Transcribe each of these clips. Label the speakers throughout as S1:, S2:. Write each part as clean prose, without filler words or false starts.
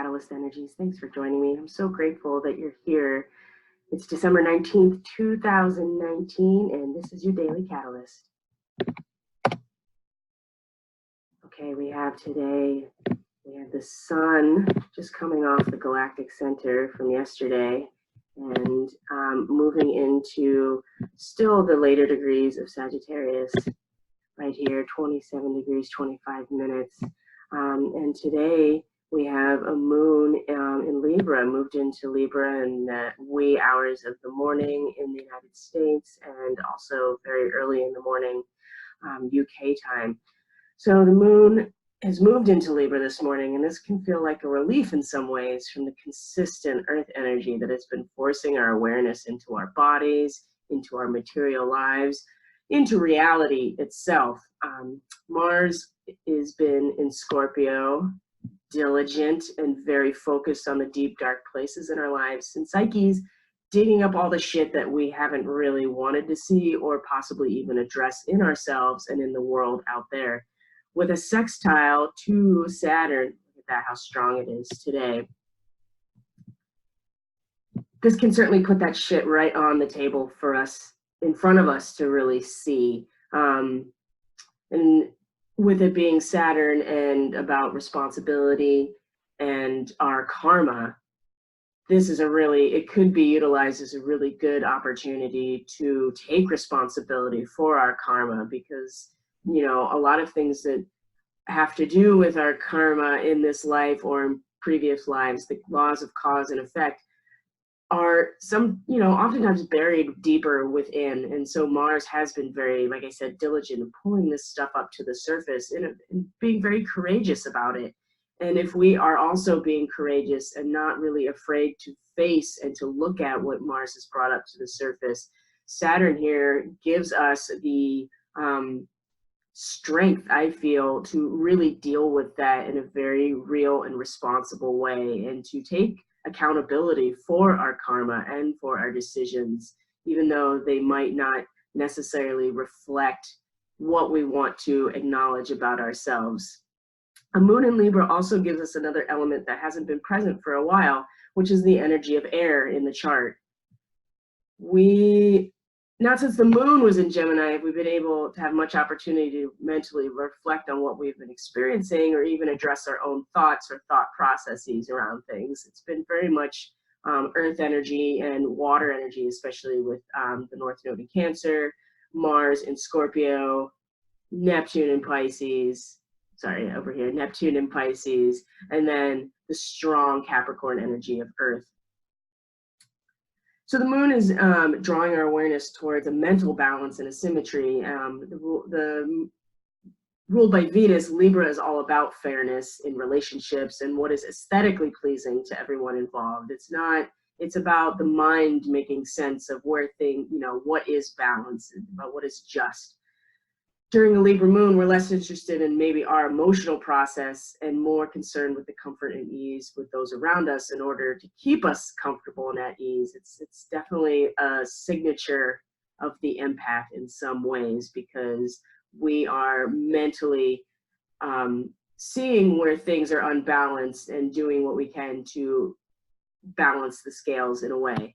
S1: CatalystEnergies. Thanks for joining me. I'm so grateful that you're here. It's December 19th, 2019, and this is your Daily Catalyst. Okay, we have the sun just coming off the galactic center from yesterday and moving into still the later degrees of Sagittarius right here, 27 degrees, 25 minutes. And today we have a moon in Libra, moved into Libra in the wee hours of the morning in the United States and also very early in the morning UK time. So the moon has moved into Libra this morning, and this can feel like a relief in some ways from the consistent earth energy that has been forcing our awareness into our bodies, into our material lives, into reality itself. Mars has been in Scorpio, diligent and very focused on the deep, dark places in our lives. And Psyche's digging up all the shit that we haven't really wanted to see or possibly even address in ourselves and in the world out there. With a sextile to Saturn, look at that, how strong it is today. This can certainly put that shit right on the table for us, in front of us to really see. And with it being Saturn and about responsibility and our karma, this is it could be utilized as a really good opportunity to take responsibility for our karma, because, you know, a lot of things that have to do with our karma in this life or in previous lives, the laws of cause and effect, are oftentimes buried deeper within. And so Mars has been very, like I said, diligent in pulling this stuff up to the surface and being very courageous about it. And if we are also being courageous and not really afraid to face and to look at what Mars has brought up to the surface, Saturn here gives us the strength, I feel, to really deal with that in a very real and responsible way, and to take accountability for our karma and for our decisions, even though they might not necessarily reflect what we want to acknowledge about ourselves. A moon in Libra also gives us another element that hasn't been present for a while, which is the energy of air in the chart. Not since the moon was in Gemini have we been able to have much opportunity to mentally reflect on what we've been experiencing or even address our own thoughts or thought processes around things. It's been very much earth energy and water energy, especially with the North Node in Cancer, Mars in Scorpio, Neptune in Pisces, Neptune in Pisces, and then the strong Capricorn energy of earth. So the moon is drawing our awareness towards a mental balance and a symmetry. Ruled by Venus, Libra is all about fairness in relationships and what is aesthetically pleasing to everyone involved. It's about the mind making sense of what is balance, about what is just. During the Libra moon, we're less interested in maybe our emotional process and more concerned with the comfort and ease with those around us in order to keep us comfortable and at ease. It's definitely a signature of the empath in some ways, because we are mentally seeing where things are unbalanced and doing what we can to balance the scales in a way.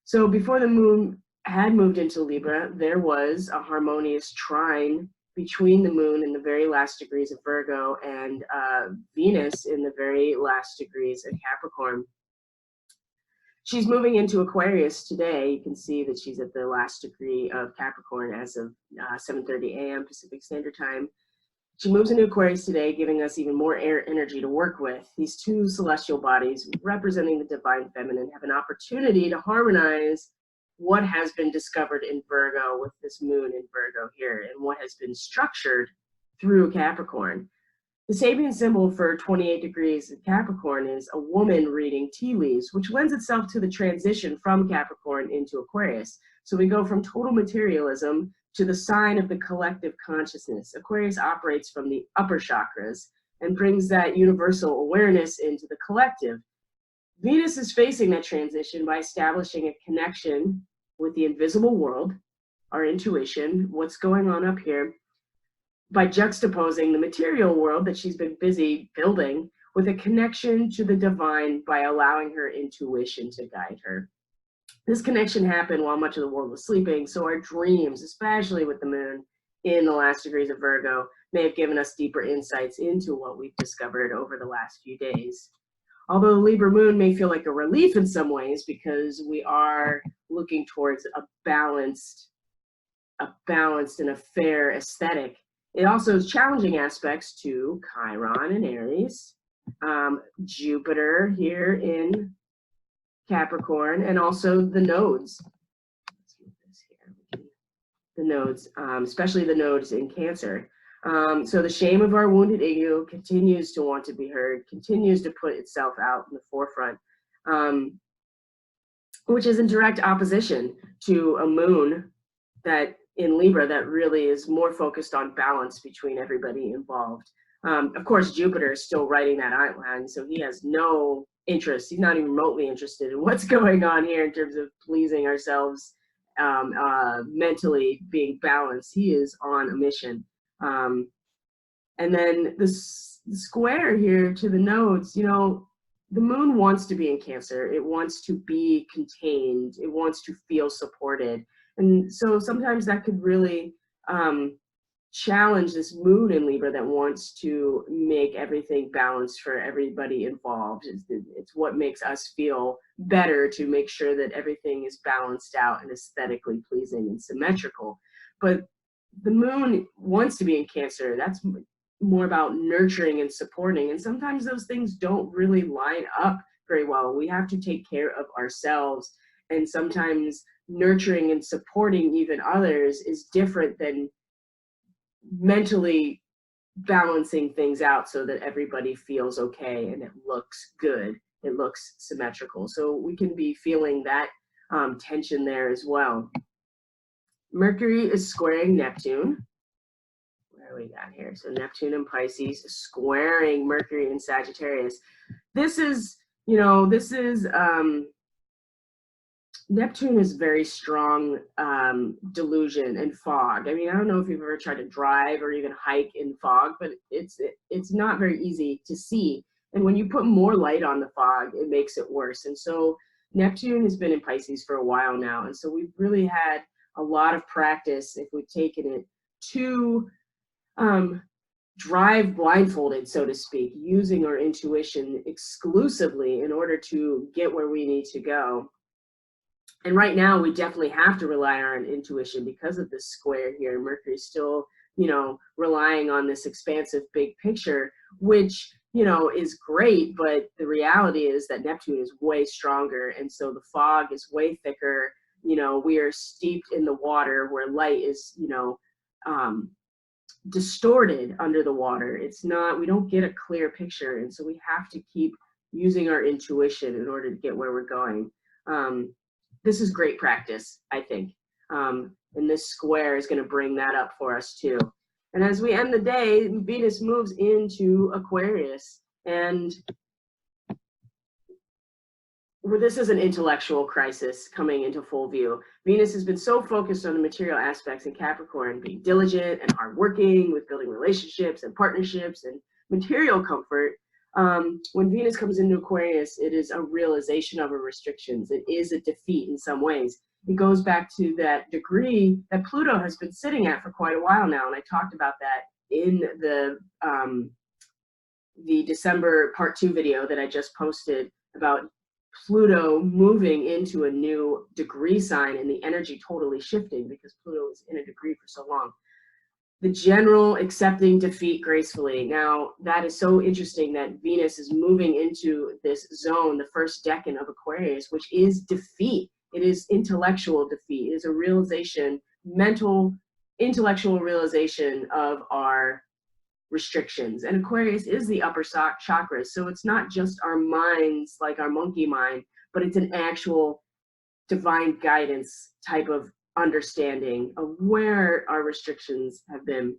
S1: So before the moon had moved into Libra, there was a harmonious trine between the moon in the very last degrees of Virgo and Venus in the very last degrees of Capricorn. She's moving into Aquarius today. You can see that she's at the last degree of Capricorn as of 7:30 a.m. Pacific Standard Time. She moves into Aquarius today, giving us even more air energy to work with. These two celestial bodies representing the divine feminine have an opportunity to harmonize what has been discovered in Virgo with this moon in Virgo here, and what has been structured through Capricorn. The Sabian symbol for 28 degrees of Capricorn is a woman reading tea leaves, which lends itself to the transition from Capricorn into Aquarius. So we go from total materialism to the sign of the collective consciousness. Aquarius operates from the upper chakras and brings that universal awareness into the collective. Venus is facing that transition by establishing a connection with the invisible world, our intuition, what's going on up here, by juxtaposing the material world that she's been busy building with a connection to the divine by allowing her intuition to guide her. This connection happened while much of the world was sleeping, so our dreams, especially with the moon in the last degrees of Virgo, may have given us deeper insights into what we've discovered over the last few days. Although the Libra moon may feel like a relief in some ways because we are looking towards a balanced and a fair aesthetic, it also has challenging aspects to Chiron in Aries, Jupiter here in Capricorn, and also the nodes. Let's move this here. The nodes, especially the nodes in Cancer. So the shame of our wounded ego continues to want to be heard, continues to put itself out in the forefront, which is in direct opposition to a moon that in Libra that really is more focused on balance between everybody involved. Of course, Jupiter is still writing that outline, so he has no interest. He's not even remotely interested in what's going on here in terms of pleasing ourselves, mentally being balanced. He is on a mission. And then the square here to the nodes, you know, the moon wants to be in Cancer. It wants to be contained. It wants to feel supported. And so sometimes that could really challenge this moon in Libra that wants to make everything balanced for everybody involved. It's what makes us feel better to make sure that everything is balanced out and aesthetically pleasing and symmetrical. But the moon wants to be in Cancer. That's more about nurturing and supporting. And sometimes those things don't really line up very well. We have to take care of ourselves. And sometimes nurturing and supporting even others is different than mentally balancing things out so that everybody feels okay and it looks good, it looks symmetrical. So we can be feeling that tension there as well. Mercury is squaring Neptune. Where are we got here? So Neptune in Pisces squaring Mercury in Sagittarius. This is, you know, Neptune is very strong delusion and fog. I mean, I don't know if you've ever tried to drive or even hike in fog, but it's not very easy to see. And when you put more light on the fog, it makes it worse. And so Neptune has been in Pisces for a while now. And so we've really had a lot of practice, if we've taken it, to drive blindfolded, so to speak, using our intuition exclusively in order to get where we need to go. And right now, we definitely have to rely on our intuition because of this square here. Mercury's still, you know, relying on this expansive big picture, which, you know, is great. But the reality is that Neptune is way stronger. And so the fog is way thicker. You know, we are steeped in the water where light is, you know, distorted under the water. It's not, we don't get a clear picture. And so we have to keep using our intuition in order to get where we're going. This is great practice, I think. And this square is going to bring that up for us too. And as we end the day, Venus moves into Aquarius. And this is an intellectual crisis coming into full view. Venus has been so focused on the material aspects in Capricorn, being diligent and hardworking with building relationships and partnerships and material comfort. When Venus comes into Aquarius, it is a realization of our restrictions. It is a defeat in some ways. It goes back to that degree that Pluto has been sitting at for quite a while now. And I talked about that in the December part 2 video that I just posted about Pluto moving into a new degree sign and the energy totally shifting because Pluto was in a degree for so long. The general accepting defeat gracefully. Now, that is so interesting that Venus is moving into this zone, the first decan of Aquarius, which is defeat. It is intellectual defeat. It is a realization, mental, intellectual realization of our restrictions. And Aquarius is the upper chakras. So it's not just our minds, like our monkey mind, but it's an actual divine guidance type of understanding of where our restrictions have been.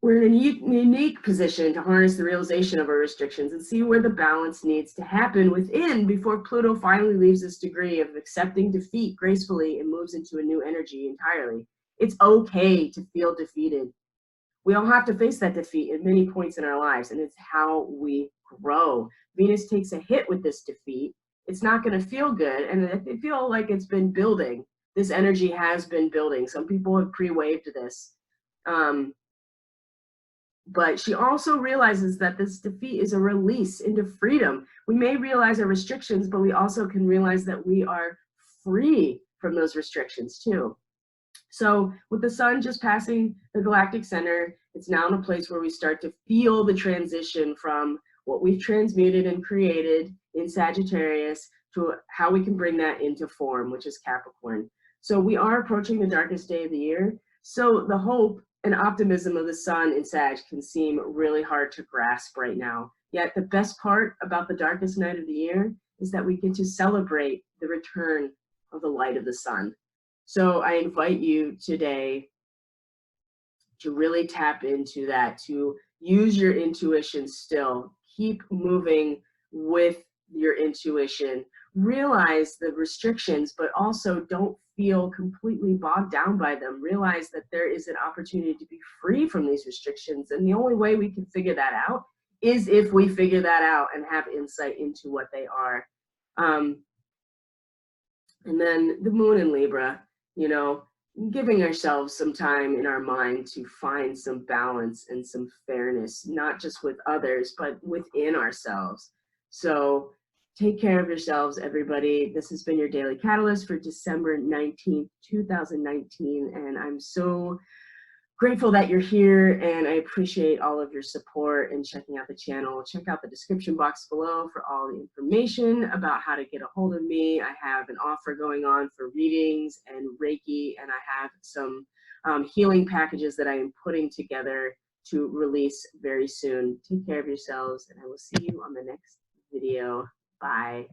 S1: We're in a unique position to harness the realization of our restrictions and see where the balance needs to happen within before Pluto finally leaves this degree of accepting defeat gracefully and moves into a new energy entirely. It's okay to feel defeated. We all have to face that defeat at many points in our lives, and it's how we grow. Venus takes a hit with this defeat. It's not going to feel good, and I feel like it's been building. This energy has been building. Some people have pre-waved this. But she also realizes that this defeat is a release into freedom. We may realize our restrictions, but we also can realize that we are free from those restrictions too. So with the sun just passing the galactic center, it's now in a place where we start to feel the transition from what we've transmuted and created in Sagittarius to how we can bring that into form, which is Capricorn. So we are approaching the darkest day of the year. So the hope and optimism of the sun in Sag can seem really hard to grasp right now. Yet the best part about the darkest night of the year is that we get to celebrate the return of the light of the sun. So I invite you today to really tap into that, to use your intuition still. Keep moving with your intuition. Realize the restrictions, but also don't feel completely bogged down by them. Realize that there is an opportunity to be free from these restrictions. And the only way we can figure that out is if we figure that out and have insight into what they are. And then the moon in Libra, you know, giving ourselves some time in our mind to find some balance and some fairness, not just with others, but within ourselves. So take care of yourselves, everybody. This has been your Daily Catalyst for December 19th, 2019. And I'm so grateful that you're here, and I appreciate all of your support and checking out the channel. Check out the description box below for all the information about how to get a hold of me. I have an offer going on for readings and Reiki, and I have some healing packages that I am putting together to release very soon. Take care of yourselves, and I will see you on the next video. Bye.